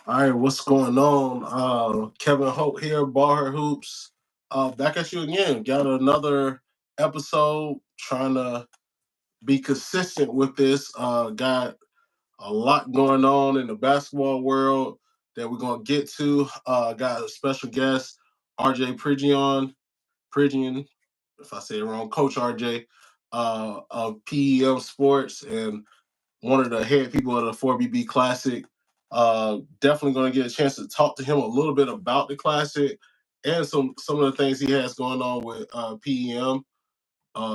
All right, what's going on? Kevin Hope here, Bar Hoops. Back at you again. Got another episode. Trying to be consistent with this. Got a lot going on in the basketball world that we're gonna get to. Got a special guest, RJ Pridgeon, if I say it wrong, Coach RJ of PEM Sports and one of the head people of the 4BB Classic. Definitely going to get a chance to talk to him a little bit about the Classic and some of the things he has going on with PEM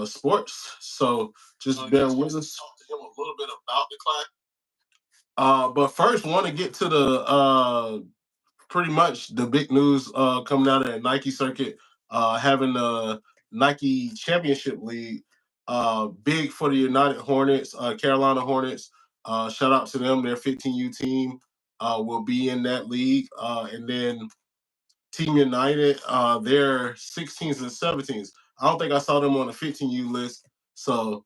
Sports. So just bear with us. Talk to him a little bit about the Classic. But first, want to get to the pretty much the big news coming out of the Nike circuit, having the Nike Championship League, big for the United Hornets, Carolina Hornets. Shout out to them. Their 15U team will be in that league. And then Team United, they're 16s and 17s. I don't think I saw them on the 15U list. So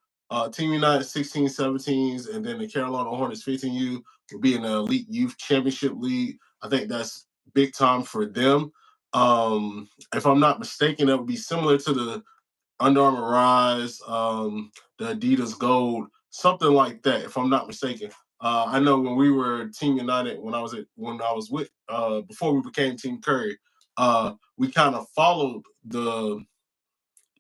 Team United 16s, 17s, and then the Carolina Hornets 15U will be in the Elite Youth Championship League. I think that's big time for them. If I'm not mistaken, that would be similar to the Under Armour Rise, the Adidas Gold, something like that. If I'm not mistaken, I know when we were Team United, when I was with before we became Team Curry, we kind of followed the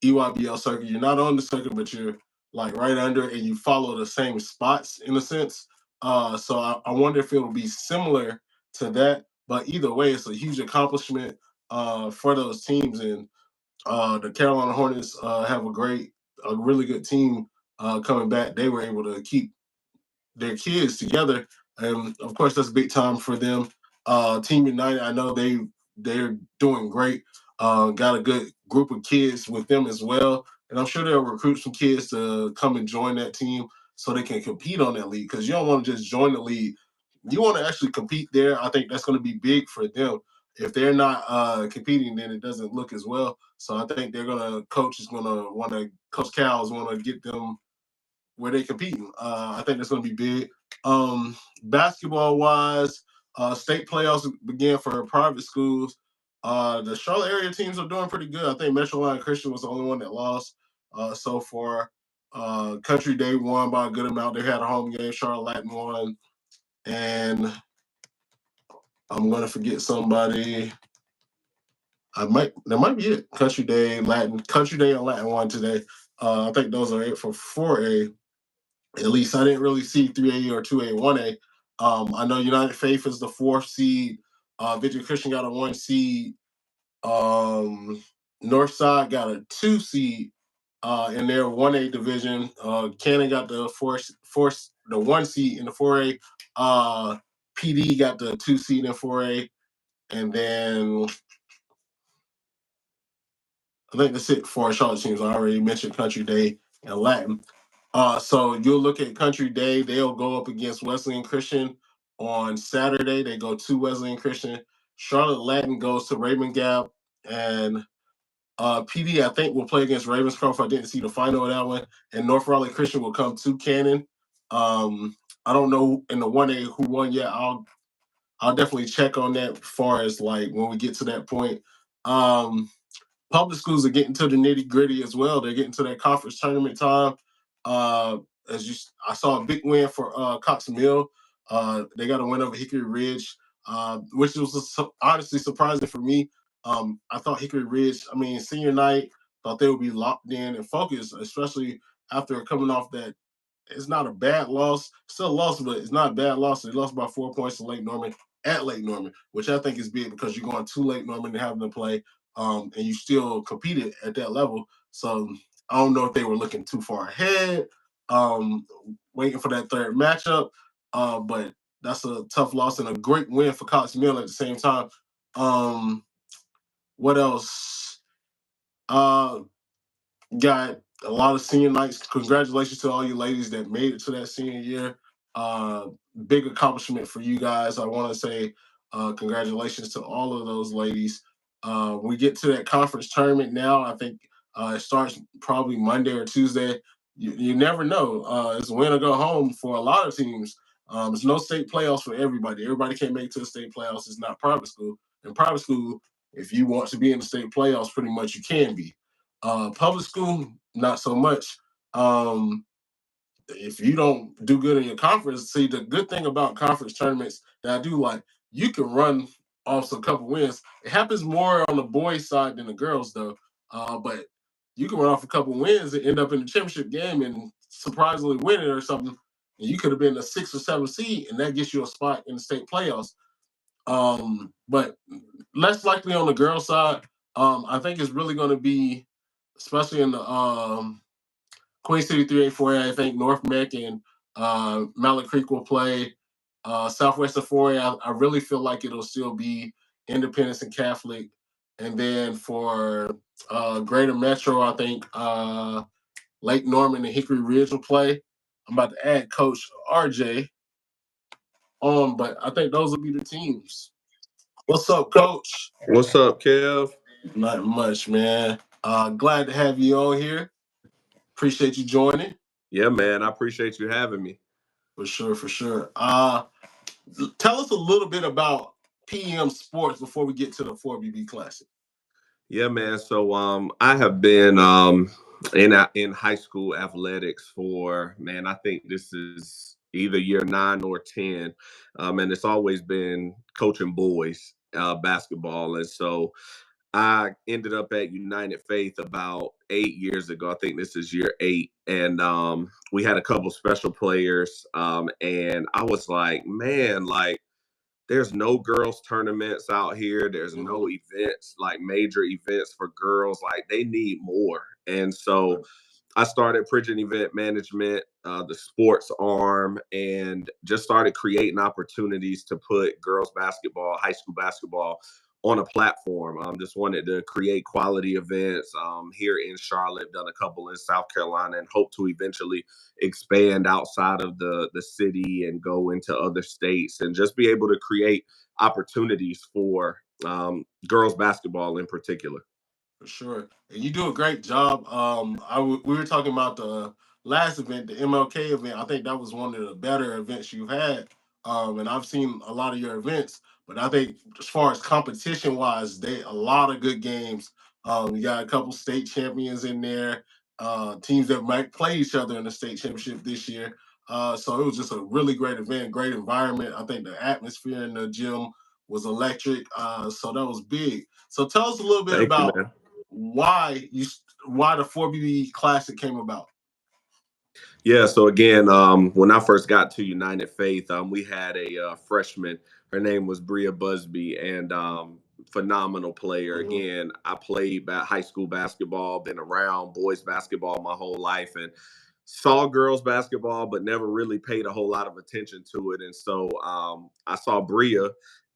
EYBL circuit. You're not on the circuit, but you're like right under it, and you follow the same spots in a sense. So I wonder if it will be similar to that. But either way, it's a huge accomplishment for those teams, and the Carolina Hornets have a really good team coming back. They were able to keep their kids together, and of course that's big time for them. Team United, I know they're doing great. Got a good group of kids with them as well, and I'm sure they'll recruit some kids to come and join that team so they can compete on that league. Because you don't want to just join the league; you want to actually compete there. I think that's going to be big for them. If they're not competing, then it doesn't look as well. So I think Coach Cal is want to get them where they competing. I think that's going to be big. Basketball wise, state playoffs began for private schools. The Charlotte area teams are doing pretty good. I think Metroline Christian was the only one that lost so far. Country Day won by a good amount. They had a home game. Charlotte Latin won, and I'm going to forget somebody. That might be it. Country Day and Latin won today. I think those are it for 4A. At least I didn't really see 3A or 2A, 1A. I know United Faith is the 4th seed. Victory Christian got a 1 seed. Northside got a 2 seed in their 1A division. Cannon got the 1 seed in the 4A. PD got the 2 seed in 4A. And then I think that's it for our Charlotte teams. I already mentioned Country Day and Latin. So you'll look at Country Day. They'll go up against Wesleyan Christian on Saturday. They go to Wesleyan Christian. Charlotte Latin goes to Raymond Gap. And PD, I think, will play against Ravenscroft. I didn't see the final of that one. And North Raleigh Christian will come to Cannon. I don't know in the 1A who won yet. I'll definitely check on that as far as like when we get to that point. Public schools are getting to the nitty gritty as well. They're getting to that conference tournament time. Uh, I saw a big win for Cox Mill. They got a win over Hickory Ridge, which was honestly surprising for me. I thought Hickory Ridge, senior night, thought they would be locked in and focused, especially after coming off that. It's not a bad loss, still a loss, but it's not a bad loss. They lost by 4 points to Lake Norman at Lake Norman, which I think is big because you're going to Lake Norman and having to play and you still competed at that level. So I don't know if they were looking too far ahead, waiting for that third matchup. But that's a tough loss and a great win for Cox Mill at the same time. What else? Got a lot of senior nights. Congratulations to all you ladies that made it to that senior year. Big accomplishment for you guys. I want to say congratulations to all of those ladies. We get to that conference tournament now. I think it starts probably Monday or Tuesday. You never know. It's win or go home for a lot of teams. There's no state playoffs for everybody. Everybody can't make it to the state playoffs. It's not private school. In private school, if you want to be in the state playoffs, pretty much you can be. Public school, not so much. Um, if you don't do good in your conference, see the good thing about conference tournaments that I do like, you can run off a couple wins. It happens more on the boys' side than the girls, though. But you can run off a couple wins and end up in the championship game and surprisingly win it or something. And you could have been a 6 or 7 seed, and that gets you a spot in the state playoffs. But less likely on the girls' side. I think it's really going to be, especially in the Queen City 384A, I think North Meck and Mallet Creek will play. Southwestern 4A, I really feel like it'll still be Independence and Catholic. And then for Greater Metro, I think Lake Norman and Hickory Ridge will play. I'm about to add Coach RJ on, but I think those will be the teams. What's up, Coach? What's up, Kev? Not much, man. Glad to have you on here. Appreciate you joining. Yeah, man, I appreciate you having me. For sure, for sure. Tell us a little bit about PM Sports before we get to the 4BB Classic. Yeah, man. So I have been in high school athletics for, man, I think this is either year 9 or 10. And it's always been coaching boys basketball. And so I ended up at United Faith about 8 years ago. I think this is year 8. And we had a couple special players. And I was like, man, like, there's no girls tournaments out here. There's no events, like major events for girls. Like, they need more. And so I started Pridgeon Event Management, the sports arm, and just started creating opportunities to put girls basketball, high school basketball on a platform. Just wanted to create quality events here in Charlotte, done a couple in South Carolina, and hope to eventually expand outside of the city and go into other states and just be able to create opportunities for girls basketball in particular. For sure. And you do a great job. We were talking about the last event, the MLK event. I think that was one of the better events you've had. And I've seen a lot of your events, but I think as far as competition wise, they a lot of good games. You got a couple state champions in there, teams that might play each other in the state championship this year. So it was just a really great event, great environment. I think the atmosphere in the gym was electric. So that was big. So tell us a little bit Thank you, about man. why the 4BB Classic came about. Yeah, so again, when I first got to United Faith, we had a freshman. Her name was Bria Busby, and phenomenal player. Again, I played high school basketball, been around boys basketball my whole life, and saw girls basketball, but never really paid a whole lot of attention to it. And so I saw Bria,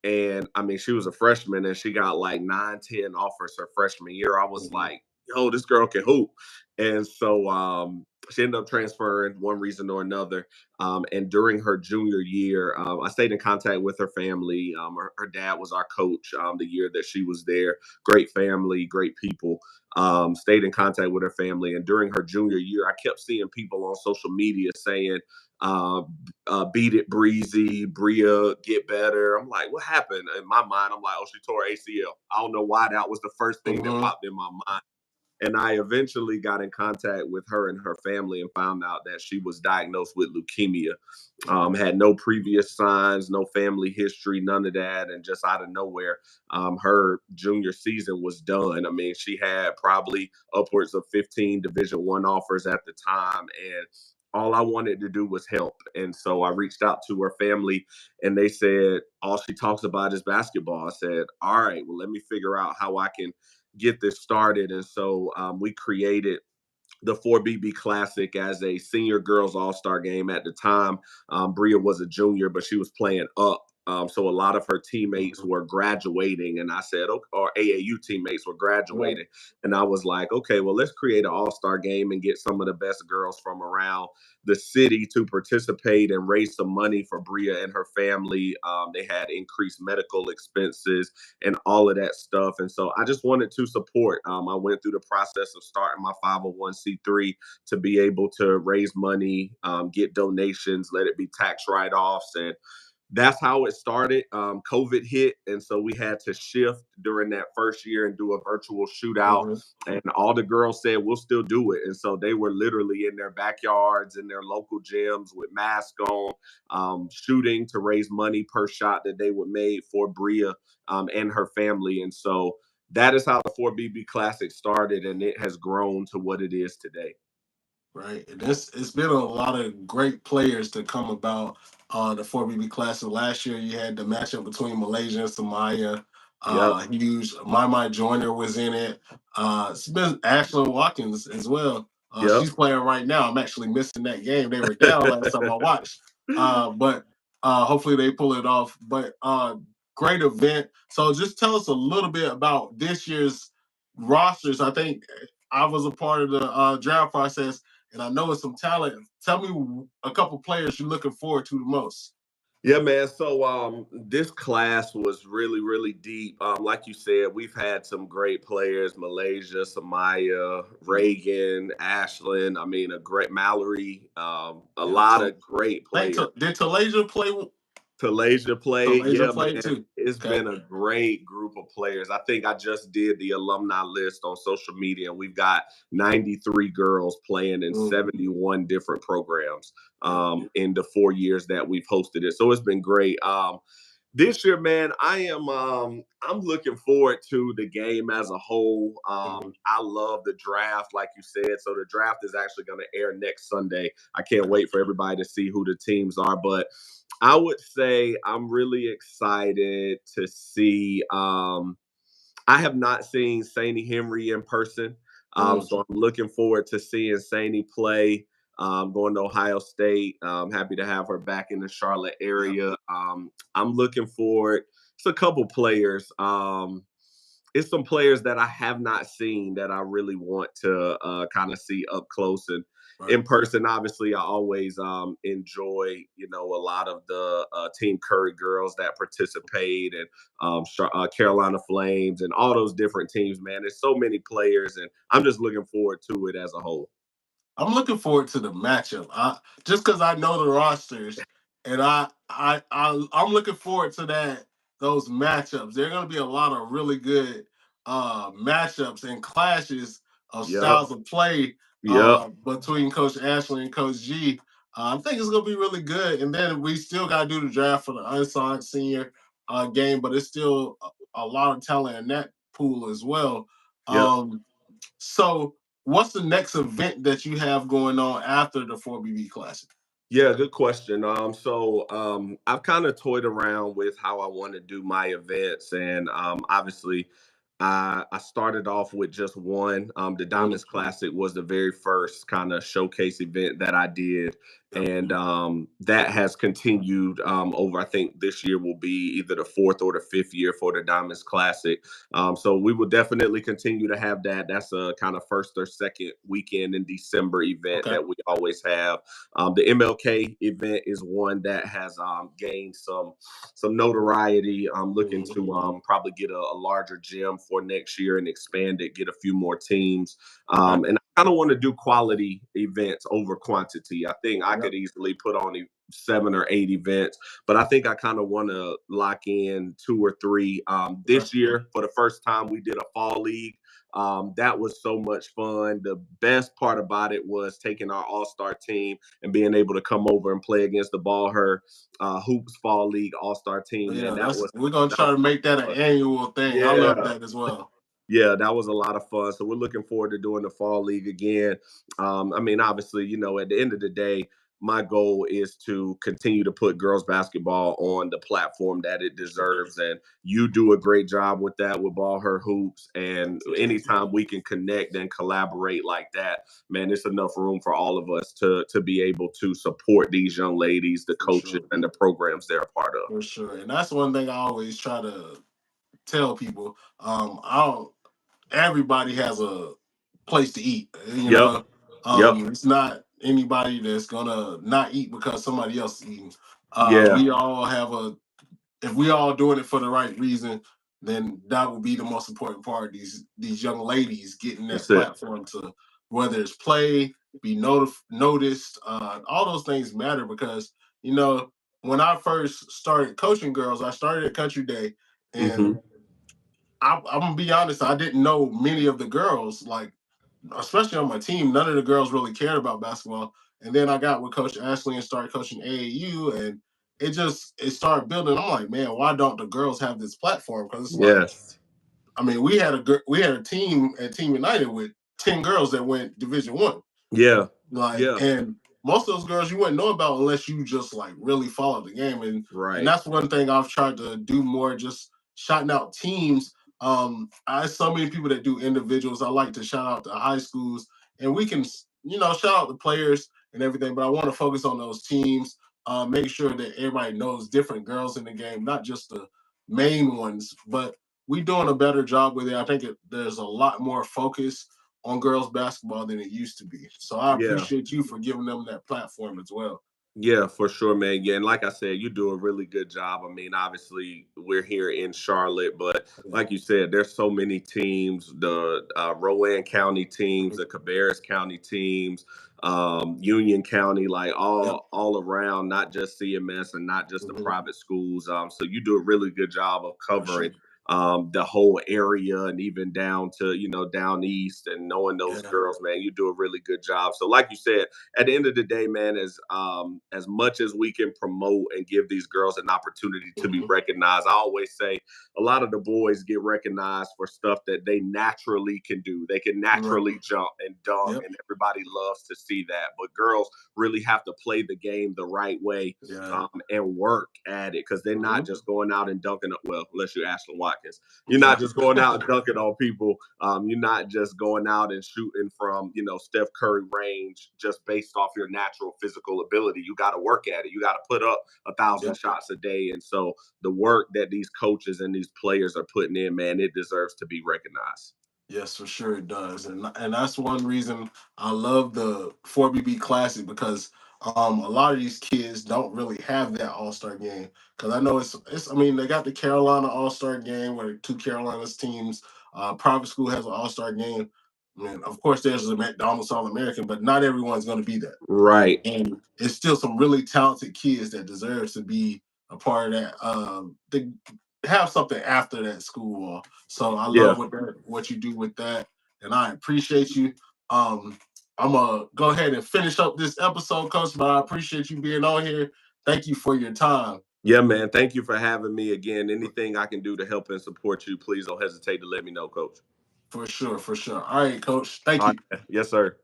and I mean, she was a freshman, and she got like 9, 10 offers her freshman year. I was like, yo, this girl can hoop. And so she ended up transferring one reason or another. And during her junior year, I stayed in contact with her family. Her dad was our coach the year that she was there. Great family, great people. Stayed in contact with her family. And during her junior year, I kept seeing people on social media saying, beat it breezy, Bria, get better. I'm like, what happened? In my mind, I'm like, oh, she tore ACL. I don't know why that was the first thing that popped in my mind. And I eventually got in contact with her and her family and found out that she was diagnosed with leukemia. Had no previous signs, no family history, none of that. And just out of nowhere, her junior season was done. I mean, she had probably upwards of 15 Division I offers at the time. And all I wanted to do was help. And so I reached out to her family and they said, all she talks about is basketball. I said, all right, well, let me figure out how I can get this started. And so we created the 4BB Classic as a senior girls all-star game. At the time, Bria was a junior, but she was playing up So a lot of her teammates Mhm. were graduating, and I said, okay, or AAU teammates were Right. graduating. And I was like, okay, well, let's create an all-star game and get some of the best girls from around the city to participate and raise some money for Bria and her family. They had increased medical expenses and all of that stuff. And so I just wanted to support. I went through the process of starting my 501c3 to be able to raise money, get donations, let it be tax write-offs. And that's how it started. COVID hit, and so we had to shift during that first year and do a virtual shootout. Mhm. And all the girls said, "We'll still do it." And so they were literally in their backyards, in their local gyms with masks on, shooting to raise money per shot that they would make for Bria and her family. And so that is how the 4BB Classic started, and it has grown to what it is today. Right. And it's been a lot of great players to come about the 4BB Classic. Last year you had the matchup between Malaysia and Samaya. Yep. Huge. My Joyner was in it. It's been Ashlyn Watkins as well. Yep. She's playing right now. I'm actually missing that game. They were down last time I watched. But hopefully they pull it off. But great event. So just tell us a little bit about this year's rosters. I think I was a part of the draft process and I know it's some talent. Tell me a couple players you're looking forward to the most. Yeah, man. So this class was really, really deep. Like you said, we've had some great players: Malaysia, Samaya, Mhm. Reagan, Ashlyn. I mean, a great Mallory. A Yeah, lot of great I think players. did Talasia play? Talasia played. Talasia Yeah, played man. too. It's Okay. been a great group of players. I think I just did the alumni list on social media, and we've got 93 girls playing in Mm, 71 different programs yeah. in the 4 years that we've hosted it. So it's been great. This year, man, I'm looking forward to the game as a whole. Mhm. I love the draft, like you said. So the draft is actually going to air next Sunday. I can't Okay. wait for everybody to see who the teams are. But I would say I'm really excited to see. I have not seen Saney Henry in person, Mm, so I'm looking forward to seeing Saney play. Going to Ohio State. Happy to have her back in the Charlotte yep. area. I'm looking forward. It's a couple players. It's some players that I have not seen that I really want to kind of see up close and Right. in person. Obviously, I always enjoy, a lot of the Team Curry girls that participate and Carolina Flames and all those different teams, man. There's so many players, and I'm just looking forward to it as a whole. I'm looking forward to the matchup. Just because I know the rosters, and I'm looking forward to those matchups. There are going to be a lot of really good matchups and clashes of Yep. styles of play Yep. between Coach Ashley and Coach G. I think it's going to be really good. And then we still got to do the draft for the unsigned senior game, but it's still a lot of talent in that pool as well. Yep. So what's the next event that you have going on after the 4BB Classic? Yeah, good question. I've kind of toyed around with how I want to do my events, and obviously, I started off with just one. The Mm, Diamonds Classic was the very first kind of showcase event that I did, yep. and that has continued over. I think this year will be either the fourth or the fifth year for the Diamonds Classic. So we will definitely continue to have that. That's a kind of first or second weekend in December event Okay. that we always have. The MLK event is one that has gained some notoriety. I'm looking Mhm. to probably get a larger gym for next year and expand it, get a few more teams. Okay. And I kind of want to do quality events over quantity. I think I Yep. could easily put on 7 or 8 events, but I think I kind of want to lock in 2 or 3. Okay. This year, for the first time, we did a fall league. That was so much fun. The best part about it was taking our all-star team and being able to come over and play against the Ball Her Hoops Fall League All-Star team, man. Yeah, That that's was we're gonna that try was to make that an fun. annual thing. I love Yeah. that as well. Yeah, that was a lot of fun. So we're looking forward to doing the fall league again. I mean, obviously, at the end of the day, my goal is to continue to put girls basketball on the platform that it deserves. And you do a great job with that with Ball Her Hoops. And anytime we can connect and collaborate like that, man, it's enough room for all of us to be able to support these young ladies, the coaches, and the programs they're a part of. For sure. And that's one thing I always try to tell people. I don't everybody has a place to eat. You Yep. know, Yep. it's not anybody that's gonna not eat because somebody else is eating. Yeah. We all have if we all doing it for the right reason, then that will be the most important part. These young ladies getting that That's it. platform to whether it's play, be noticed. All those things matter because when I first started coaching girls, I started at Country Day, and Mm-hmm. I'm gonna be honest, I didn't know many of the girls, like especially on my team. None of the girls really cared about basketball. And then I got with Coach Ashley and started coaching AAU, and it started building. I'm like, man, why don't the girls have this platform? Because it's like, Yes. I mean, we had a team at Team United with 10 girls that went Division 1. Yeah. Like, Yeah. and most of those girls you wouldn't know about unless you just like really follow the game. And Right. that's one thing I've tried to do more, just shouting out teams. I so many people that do individuals. I like to shout out the high schools, and we can, shout out the players and everything, but I want to focus on those teams, make sure that everybody knows different girls in the game, not just the main ones, but we doing a better job with it. I think there's a lot more focus on girls basketball than it used to be. So I Yeah. appreciate you for giving them that platform as well. Yeah, for sure, man. Yeah, and like I said, you do a really good job. I mean, obviously, we're here in Charlotte, but like you said, there's so many teams: the Rowan County teams, the Cabarrus County teams, Union County, like Yep. all around, not just CMS and not just the Mhm. private schools. So you do a really good job of For sure. covering the whole area and even down to down east and knowing those Yeah. girls, man. You do a really good job. So, like you said, at the end of the day, man, as much as we can promote and give these girls an opportunity to be Mhm. recognized, I always say a lot of the boys get recognized for stuff that they naturally can do. They can Right. naturally jump and dunk, Yep. and everybody loves to see that. But girls really have to play the game the right way, Yeah. and work at it, because they're not Mhm. just going out and dunking. Well, unless you're Ashland Watkins, you're not Yeah. just going out and dunking on people. You're not just going out and shooting from Steph Curry range just based off your natural physical ability. You got to work at it. You got to put up 1,000 Yep. shots a day. And so the work that these coaches and these players are putting in, man, it deserves to be recognized. Yes, for sure it does, and that's one reason I love the 4BB Classic because a lot of these kids don't really have that All Star game. Because I know it's I mean they got the Carolina All Star game where two Carolinas teams. Private school has an All Star game. I mean, of course, there's a McDonald's All American, but not everyone's going to be that. Right. And it's still some really talented kids that deserves to be a part of that. They have something after that school wall. So I Yeah. love what you do with that, and I appreciate you. Um, I'm gonna go ahead and finish up this episode, Coach. But I appreciate you being on here. Thank you for your time. Yeah, man. Thank you for having me again. Anything I can do to help and support you, please don't hesitate to let me know, Coach. For sure, for sure. All right, Coach. Thank All you. right. Yes, sir.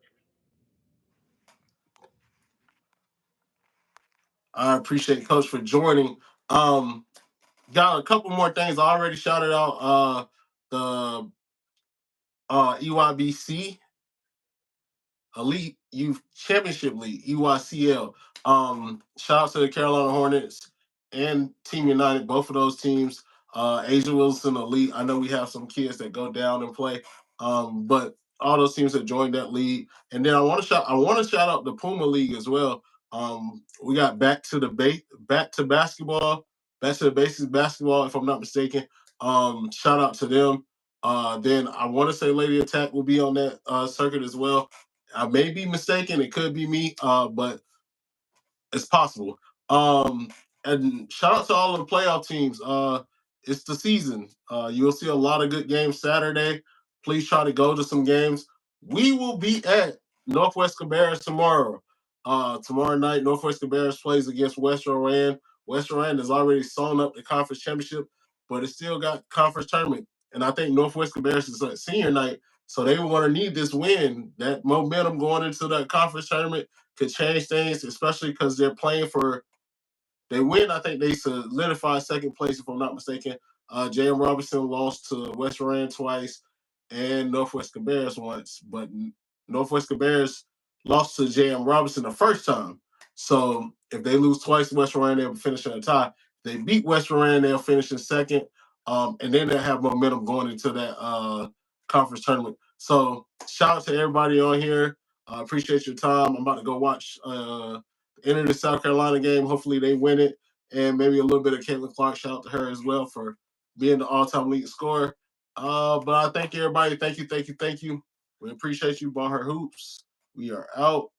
I appreciate Coach for joining. Um, got a couple more things. I already shouted out the EYBC Elite Youth Championship League, EYCL. Shout out to the Carolina Hornets and Team United, both of those teams. Asia Wilson Elite. I know we have some kids that go down and play, but all those teams that joined that league. And then I want to shout out the Puma League as well. We got back to basketball, back to the basics basketball, if I'm not mistaken. Shout out to them. Then I want to say Lady Attack will be on that circuit as well. I may be mistaken. It could be me, but it's possible. Um, and shout out to all of the playoff teams. It's the season. You'll see a lot of good games Saturday. Please try to go to some games. We will be at Northwest Cabarrus tomorrow. Tomorrow night, Northwest Cabarrus plays against West Rowan. West Rowan has already sewn up the conference championship, but it still got conference tournament. And I think Northwest Cabarrus is at senior night, so they want to need this win, that momentum going into that conference tournament could change things, especially because they're playing for. They win. I think they solidify second place, if I'm not mistaken. J.M. Robinson lost to West Rand twice and Northwest Bears once, but Northwest Bears lost to J.M. Robinson the first time. So if they lose twice to West Rand, they'll finish in a tie. If they beat West Rand, they'll finish in second, and then they'll have momentum going into that conference tournament. So shout out to everybody on here. I appreciate your time. I'm about to go watch enter the South Carolina game. Hopefully they win it. And maybe a little bit of Caitlin Clark. Shout out to her as well for being the all-time leading scorer. But I thank everybody. Thank you. We appreciate you. Ball Her Hoops. We are out.